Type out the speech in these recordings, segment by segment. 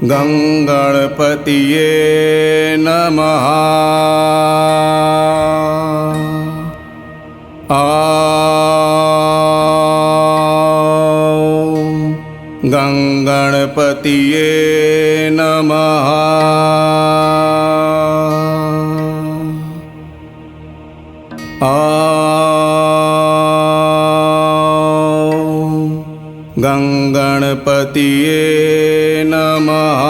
गंगणपतिये नमः। गंगणपतिये नमः। गंगणपतिये नमः।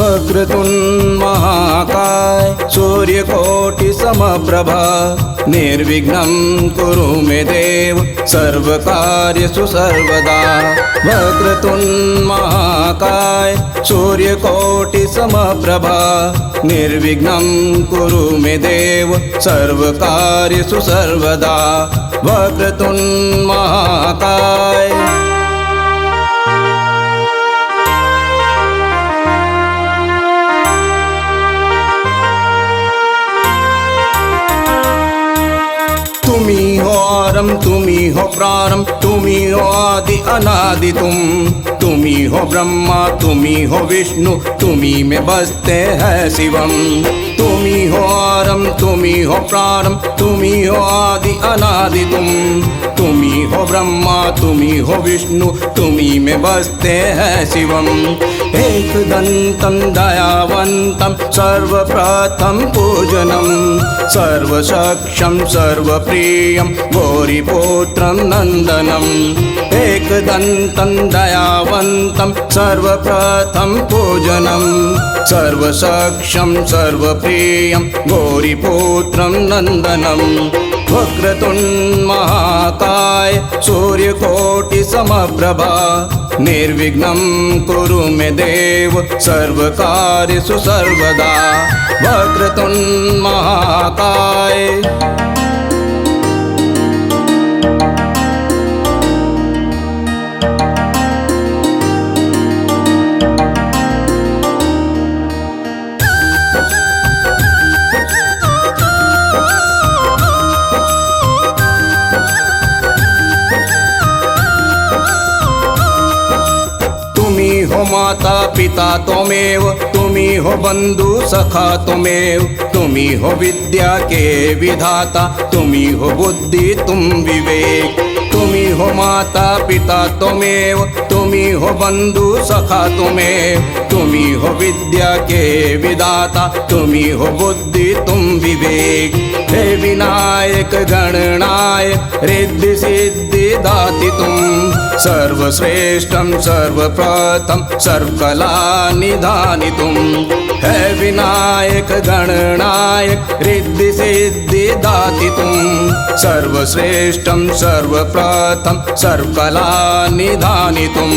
वक्रतुंड महाकाय सूर्यकोटि समप्रभा निर्विघ्नं कुरु मे देव सर्वकार्येषु सर्वदा। वक्रतुंड महाकाय सूर्यकोटि समप्रभा निर्विघ्नं कुरु मे देव सर्वकार्येषु सर्वदा। वक्रतुंड महाकाय। तुमी हो आरम तुमी हो प्रारम तुमी हो आदि अनादि तुमी हो ब्रह्मा तुमी हो विष्णु तुमी में बसते हैं शिवम। तुमी हो आरम तुमी हो प्रारम तुमी हो आदि अनादि तुमी हो ब्रह्मा तुमी हो विष्णु तुमी में बसते हैं शिवम। एक दंतं दयावंतं सर्वप्रथम पूजनम सर्वसक्षम सर्वप्रियं गौरीपुत्रं नंदनम। एक दंतं दयावंतं सर्वप्रथम पूजनम सर्वसक्षम सर्वप्रियं गौरीपुत्रं नंदनम। वक्रतुंड महाकाय सूर्यकोटि समप्रभा निर्विघ्नं कुरु मे देव सर्वकार्येषु सर्वदा। वक्रतुंड महाकाय। तुमी हो माता पिता त्वमेव तुमी हो बंधु सखा त्वमेव तुमी हो विद्या के विधाता तुमी हो बुद्धि तुम विवेक। तुमी हो माता पिता त्वमेव तुमी हो बंधु सखा त्वमेव तुमी हो विद्या के विधाता तुमी हो बुद्धि तुम विवेक। हे विनायक गणनायक रिद्धि सिद्धि दाति तुम सर्वश्रेष्ठं सर्वप्रथम सर्वकला निधानि तुम। हे विनायक गणनायक रिद्धि सिद्धि दाति तुम सर्वश्रेष्ठं सर्वप्रथम सर्वकला निधानि तुम।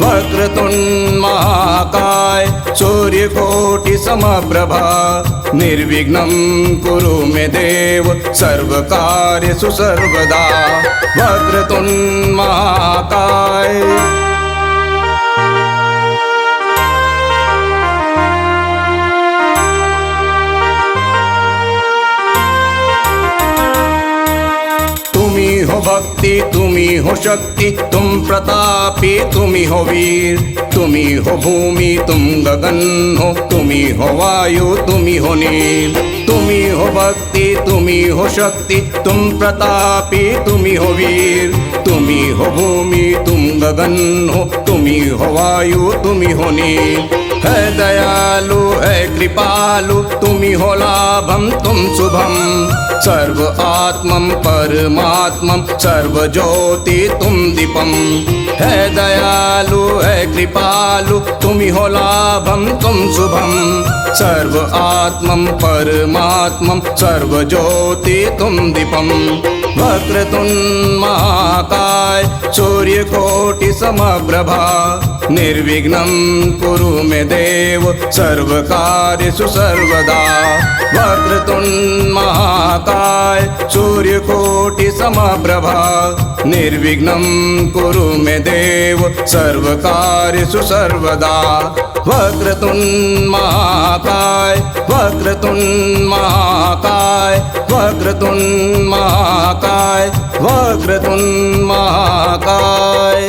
वक्रतुंड महाकाय सूर्यकोटि समप्रभा निर्विघ्नं कुरु मे देव सर्वकार्येषु सर्वदा। वक्रतुंड महाकाय। तुमी हो भक्ति तुमी हो शक्ति तुम प्रतापी तुमी हो वीर। तुमी हो भूमि तुम गगन हो तुमी हो वायु तुमी हो नील। तुमी हो भक्ति तुमी हो शक्ति तुम प्रतापी तुमी हो वीर। तुमी हो भूमि तुम गगन हो तुमी हो वायु तुमी हो नील। है दयालु है कृपालु तुम्ही हो लाभम तुम शुभम सर्व आत्मम परमात्मम सर्व ज्योति तुम दीपम है दयालु है कृपालु तुम्ही हो लाभम तुम शुभम सर्व आत्मम परमात्मम सर्व ज्योति तुम दीपम वक्रतुंड महाकाय सूर्यकोटि समप्रभा निर्विघ्नं कुरु मे देव सर्वकार्येषु सर्वदा वक्रतुंड महाकाय सूर्यकोटि समप्रभा निर्विघ्नं कुरु मे देव सर्वकार्येषु सर्वदा वक्रतुंड महाकाय वक्रतुंड महाकाय वक्रतुंड महाकाय वक्रतुंड महाकाय।